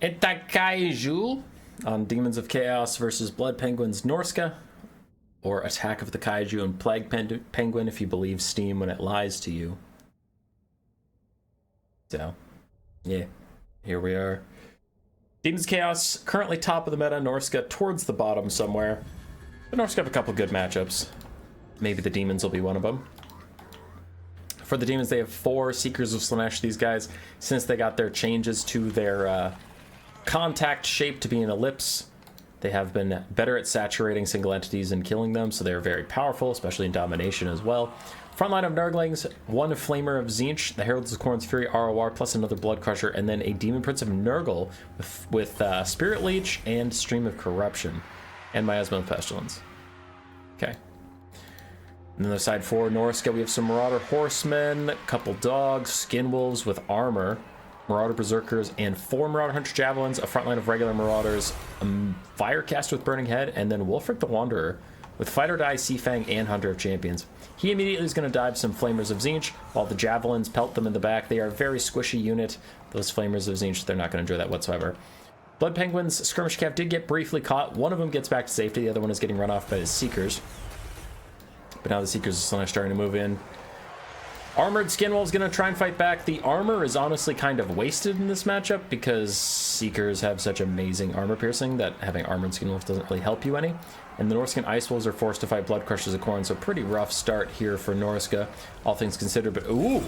Itakaiju on Demons of Chaos versus Blood Penguins Norska, or Attack of the Kaiju and Plague Penguin if you believe Steam when it lies to you. So, yeah, here we are. Demons of Chaos currently top of the meta, Norska towards the bottom somewhere. But Norska have a couple good matchups. Maybe the Demons will be one of them. For the Demons, they have 4 Seekers of Slanesh. These guys, since they got their changes to their contact shape to be an ellipse, they have been better at saturating single entities and killing them, so they're very powerful, especially in domination as well. Frontline of Nurglings, 1 Flamer of Tzeentch, the Heralds of Khorne's Fury ROR, plus another Blood Crusher, and then a Demon Prince of Nurgle with Spirit Leech and Stream of Corruption, and Miasma of Pestilence. Okay. And then the side 4, Norska, we have some Marauder Horsemen, a couple Dogs, Skin Wolves with armor, Marauder Berserkers, and 4 Marauder Hunter Javelins, a front line of regular Marauders, a Firecast with Burning Head, and then Wulfric the Wanderer with Fight or Die, Seafang, and Hunter of Champions. He immediately is going to dive some Flamers of Tzeentch, while the Javelins pelt them in the back. They are a very squishy unit. Those Flamers of Tzeentch, they're not going to enjoy that whatsoever. Blood Penguins, Skirmish Cav did get briefly caught. One of them gets back to safety. The other one is getting run off by his Seekers. But now the Seekers are starting to move in. Armored Skinwolf's going to try and fight back. The armor is honestly kind of wasted in this matchup because Seekers have such amazing armor piercing that having Armored Skinwolf doesn't really help you any. And the Norscan Ice Wolves are forced to fight Blood Crushers of Khorne, so pretty rough start here for Norska, all things considered. But ooh,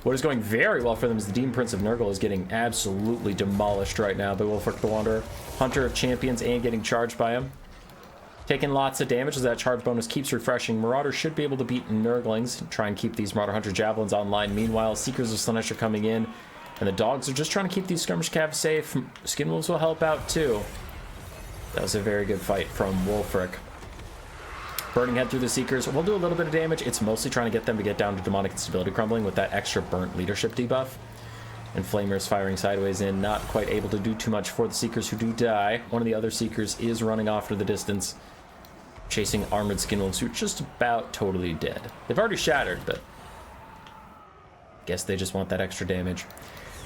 what is going very well for them is the Demon Prince of Nurgle is getting absolutely demolished right now by Wulfric the Wanderer, Hunter of Champions, and getting charged by him. Taking lots of damage as that charge bonus keeps refreshing. Marauders should be able to beat Nurglings, try and keep these Marauder Hunter Javelins online. Meanwhile, Seekers of Slanesh are coming in, and the Dogs are just trying to keep these Skirmish Cavs safe. Skinwolves will help out too. That was a very good fight from Wulfric. Burning Head through the Seekers will do a little bit of damage. It's mostly trying to get them to get down to Demonic Instability Crumbling with that extra burnt leadership debuff. And Flamers firing sideways in, not quite able to do too much for the Seekers who do die. One of the other Seekers is running off to the distance, chasing Armored Skinwolves who are just about totally dead. They've already shattered, but guess they just want that extra damage.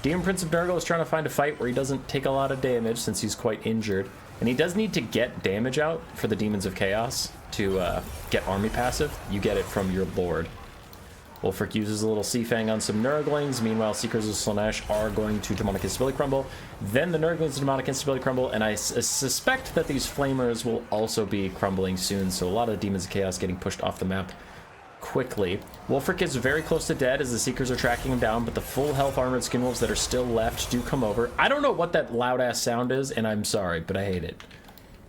Demon Prince of Nurgle is trying to find a fight where he doesn't take a lot of damage since he's quite injured. And he does need to get damage out for the Demons of Chaos to get army passive. You get it from your lord. Wulfric uses a little Seafang on some Nurglings. Meanwhile, Seekers of Slanesh are going to Demonic Instability Crumble. Then the Nurglings Demonic Instability Crumble, and I suspect that these Flamers will also be crumbling soon, so a lot of Demons of Chaos getting pushed off the map quickly. Wulfric is very close to dead as the Seekers are tracking him down, but the full health Armored Skinwolves that are still left do come over. I don't know what that loud-ass sound is, and I'm sorry, but I hate it.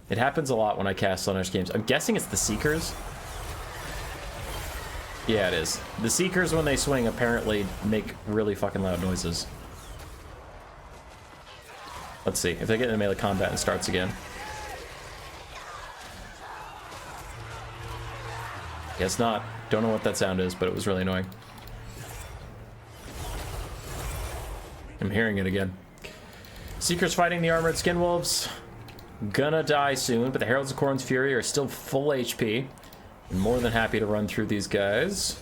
It happens a lot when I cast Slanesh games. I'm guessing it's the Seekers. Yeah, it is. The Seekers, when they swing, apparently make really fucking loud noises. Let's see if they get into melee combat and starts again. Guess not. Don't know what that sound is, but it was really annoying. I'm hearing it again. Seekers fighting the Armored Skinwolves. Gonna die soon, but the Heralds of Khorne's Fury are still full HP. I'm more than happy to run through these guys.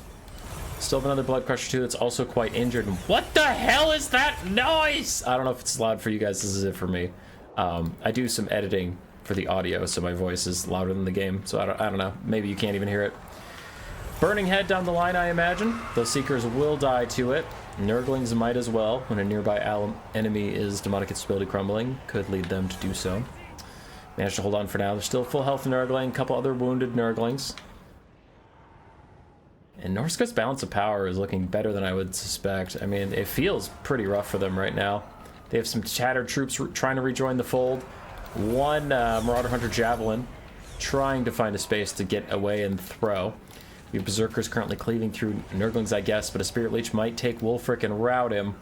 Still have another Blood Crusher too that's also quite injured. What the hell is that noise? I don't know if it's loud for you guys. This is it for me. I do some editing for the audio, so my voice is louder than the game. So I don't know. Maybe you can't even hear it. Burning Head down the line, I imagine. Those Seekers will die to it. Nurglings might as well when a nearby enemy is Demonic Instability Crumbling. Could lead them to do so. Managed to hold on for now. There's still full health Nurgling. A couple other wounded Nurglings. And Norska's balance of power is looking better than I would suspect. I mean, it feels pretty rough for them right now. They have some shattered troops trying to rejoin the fold. One Marauder Hunter Javelin trying to find a space to get away and throw. We have Berserkers currently cleaving through Nurglings, I guess, but a Spirit Leech might take Wulfric and rout him.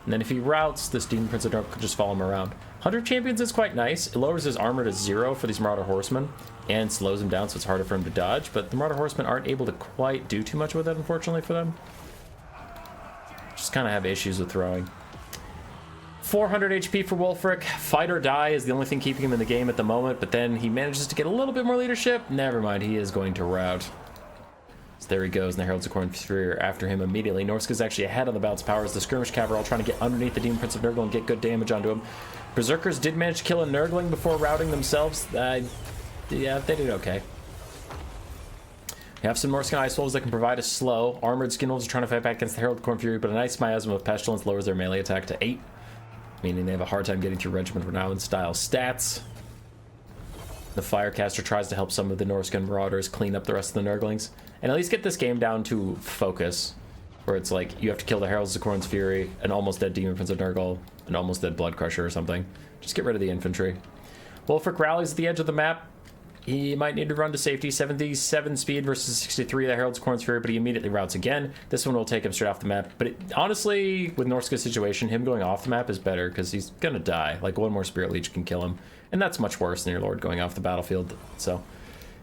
And then if he routs, this Demon Prince of Nurgle could just follow him around. Hunter Champions is quite nice. It lowers his armor to 0 for these Marauder Horsemen and slows him down, so it's harder for him to dodge. But the Marauder Horsemen aren't able to quite do too much with it, unfortunately, for them. Just kind of have issues with throwing. 400 HP for Wulfric. Fight or die is the only thing keeping him in the game at the moment, but then he manages to get a little bit more leadership. Never mind, he is going to rout. So there he goes, and the Heralds of Khorne Fury are after him immediately. Norska's actually ahead on the balance powers. The Skirmish Cav are all trying to get underneath the Demon Prince of Nurgle and get good damage onto him. Berserkers did manage to kill a Nurgling before routing themselves. Yeah, they did okay. We have some Norscan Ice Wolves that can provide a slow. Armored Skin Wolves are trying to fight back against the Herald of Khorne Fury, but a nice Miasma of Pestilence lowers their melee attack to 8, meaning they have a hard time getting through Regiment Renown style stats. The Firecaster tries to help some of the Norscan Marauders clean up the rest of the Nurglings, and at least get this game down to focus, where it's like you have to kill the Heralds of Khorne's Fury, an almost dead Demon Prince of Nurgle, an almost dead Blood Crusher or something. Just get rid of the infantry. Wulfric rallies at the edge of the map. He might need to run to safety. 77 speed versus 63 of the Herald's Khorne's Fury, but he immediately routes again. This one will take him straight off the map. But honestly, with Norska's situation, him going off the map is better because he's going to die. Like, one more Spirit Leech can kill him. And that's much worse than your Lord going off the battlefield. So,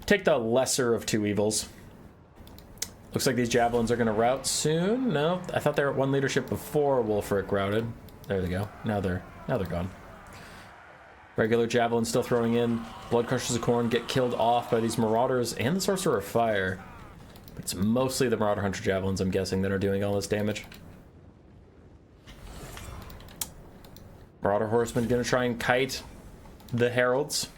take the lesser of two evils. Looks like these Javelins are going to route soon. No, I thought they were at 1 leadership before Wulfric routed. There they go. Now they're gone. Regular Javelin still throwing in. Blood Crushers of Khorne get killed off by these Marauders and the Sorcerer of Fire. But it's mostly the Marauder Hunter Javelins, I'm guessing, that are doing all this damage. Marauder Horsemen gonna try and kite the Heralds.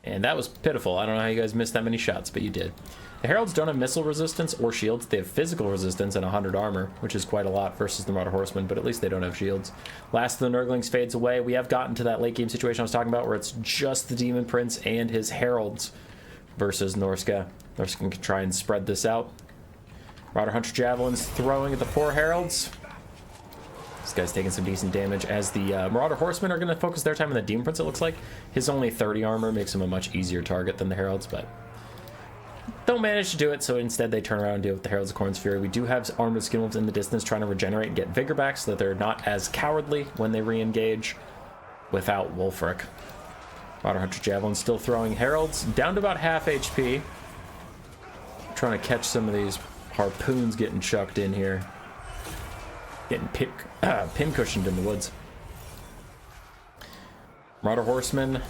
And that was pitiful. I don't know how you guys missed that many shots, but you did. The Heralds don't have missile resistance or shields. They have physical resistance and 100 armor, which is quite a lot versus the Marauder Horsemen, but at least they don't have shields. Last of the Nurglings fades away. We have gotten to that late game situation I was talking about where it's just the Demon Prince and his Heralds versus Norska. Norska can try and spread this out. Marauder Hunter Javelins throwing at the 4 Heralds. This guy's taking some decent damage as the Marauder Horsemen are going to focus their time on the Demon Prince, it looks like. His only 30 armor makes him a much easier target than the Heralds, but don't manage to do it, so instead they turn around and deal with the Heralds of Khorne's Fury. We do have Armored Skin Wolves in the distance trying to regenerate and get Vigor back so that they're not as cowardly when they re-engage without Wulfric. Marauder Hunter Javelin still throwing Heralds down to about half HP. Trying to catch some of these harpoons getting chucked in here. Getting pin-cushioned in the woods. Marauder Horsemen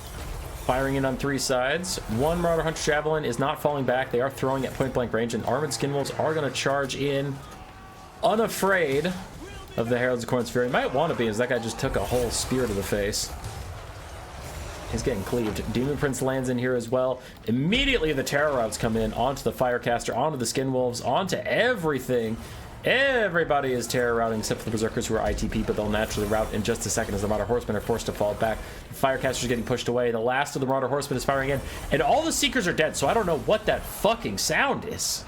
firing in on 3 sides. 1 Marauder Hunter Javelin is not falling back. They are throwing at point-blank range, and Armored Skin Wolves are going to charge in unafraid of the Heralds of Khorne's Fury. Might want to be, as that guy just took a whole spear to the face. He's getting cleaved. Demon Prince lands in here as well. Immediately the Terror Routes come in onto the Firecaster, onto the Skin Wolves, onto everything. Everybody is terror routing except for the Berserkers who are ITP, but they'll naturally route in just a second as the Marauder Horsemen are forced to fall back. The Firecaster's getting pushed away. The last of the Marauder Horsemen is firing in, and all the Seekers are dead, so I don't know what that fucking sound is.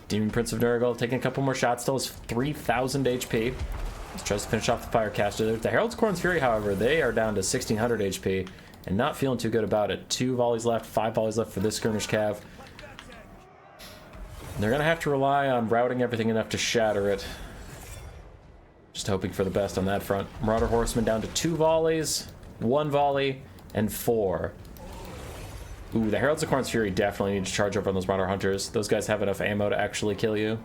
Demon Prince of Nurgle taking a couple more shots, still has 3,000 HP. Just tries to finish off the Firecaster. The Heralds of Khorne's Fury, however, they are down to 1,600 HP, and not feeling too good about it. 2 volleys left, 5 volleys left for this Skirmish Cav. They're going to have to rely on routing everything enough to shatter it. Just hoping for the best on that front. Marauder Horseman down to 2 volleys, 1 volley, and 4. Ooh, the Heralds of Khorne's Fury definitely need to charge over on those Marauder Hunters. Those guys have enough ammo to actually kill you.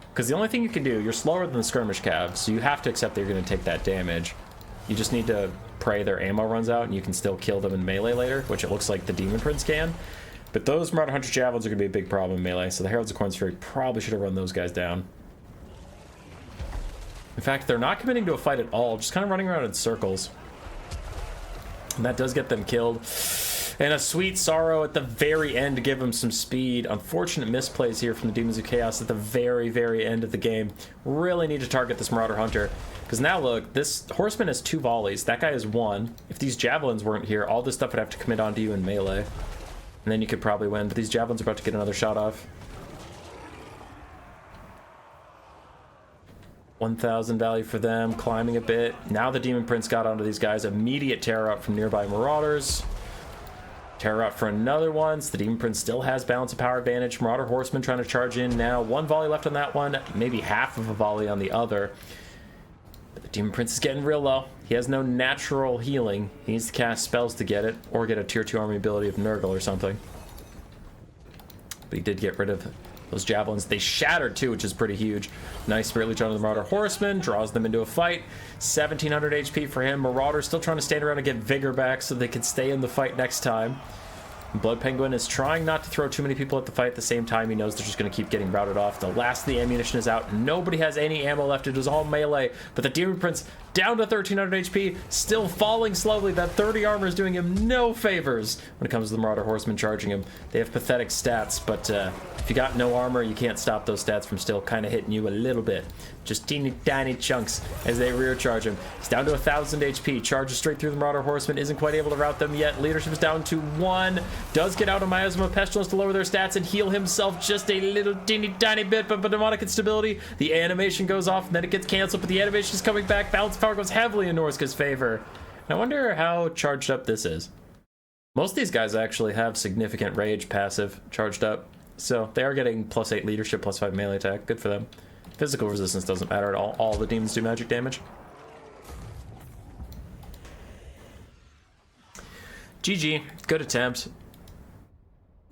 Because the only thing you can do, you're slower than the Skirmish Cav, so you have to accept that you're going to take that damage. You just need to pray their ammo runs out, and you can still kill them in melee later, which it looks like the Demon Prince can. But those Marauder Hunter Javelins are going to be a big problem in melee, so the Heralds of Khorne's Fury probably should have run those guys down. In fact, they're not committing to a fight at all, just kind of running around in circles. And that does get them killed. And a sweet sorrow at the very end to give them some speed. Unfortunate misplays here from the Demons of Chaos at the very, very end of the game. Really need to target this Marauder Hunter. Because now look, this Horseman has 2 volleys. That guy has 1. If these Javelins weren't here, all this stuff would have to commit onto you in melee. And then you could probably win, but these Javelins are about to get another shot off. 1,000 value for them, climbing a bit. Now the Demon Prince got onto these guys. Immediate terror out from nearby Marauders. Terror out for another one. So the Demon Prince still has balance of power advantage. Marauder Horseman trying to charge in now. 1 volley left on that one, maybe half of a volley on the other. But the Demon Prince is getting real low. He has no natural healing. He needs to cast spells to get it, or get a tier 2 army ability of Nurgle or something. But he did get rid of Those javelins, they shattered too, which is pretty huge. Nice Spirit Leech onto the Marauder Horseman, draws them into a fight. 1700 HP for him. Marauder still trying to stand around and get vigor back so they can stay in the fight next time. Blood Penguin is trying not to throw too many people at the fight at the same time. He knows they're just going to keep getting routed off. The last of the ammunition is out. Nobody has any ammo left. It is all melee. But the Demon Prince down to 1300 HP, still falling slowly. That 30 armor is doing him no favors when it comes to the Marauder Horseman charging him. They have pathetic stats, but if you got no armor, you can't stop those stats from still kind of hitting you a little bit. Just teeny tiny chunks as they rear charge him. He's down to 1000 HP. Charges straight through the Marauder Horseman. Isn't quite able to rout them yet. Leadership is down to 1. Does get out of Miasma Pestilence to lower their stats and heal himself just a little teeny tiny bit, but demonic instability. The animation goes off and then it gets canceled, but the animation is coming back. Balance power goes heavily in Norska's favor. I wonder how charged up this is. Most of these guys actually have significant rage passive charged up, so they are getting +8 leadership, +5 melee attack. Good for them. Physical resistance doesn't matter at all. All the demons do magic damage. GG. Good attempt.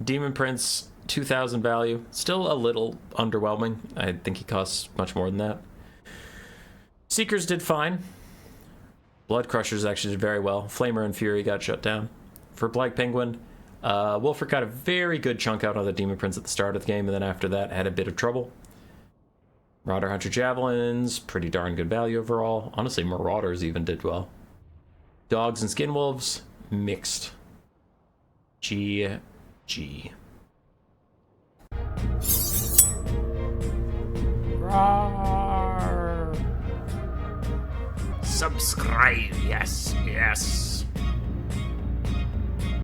Demon Prince, 2000 value. Still a little underwhelming. I think he costs much more than that. Seekers did fine. Blood Crushers actually did very well. Flamer and Fury got shut down. For Black Penguin, Wolfric got a very good chunk out on the Demon Prince at the start of the game, and then after that had a bit of trouble. Marauder Hunter Javelins, pretty darn good value overall. Honestly, Marauders even did well. Dogs and Skin Wolves, mixed. GG. Roar. Subscribe, yes, yes.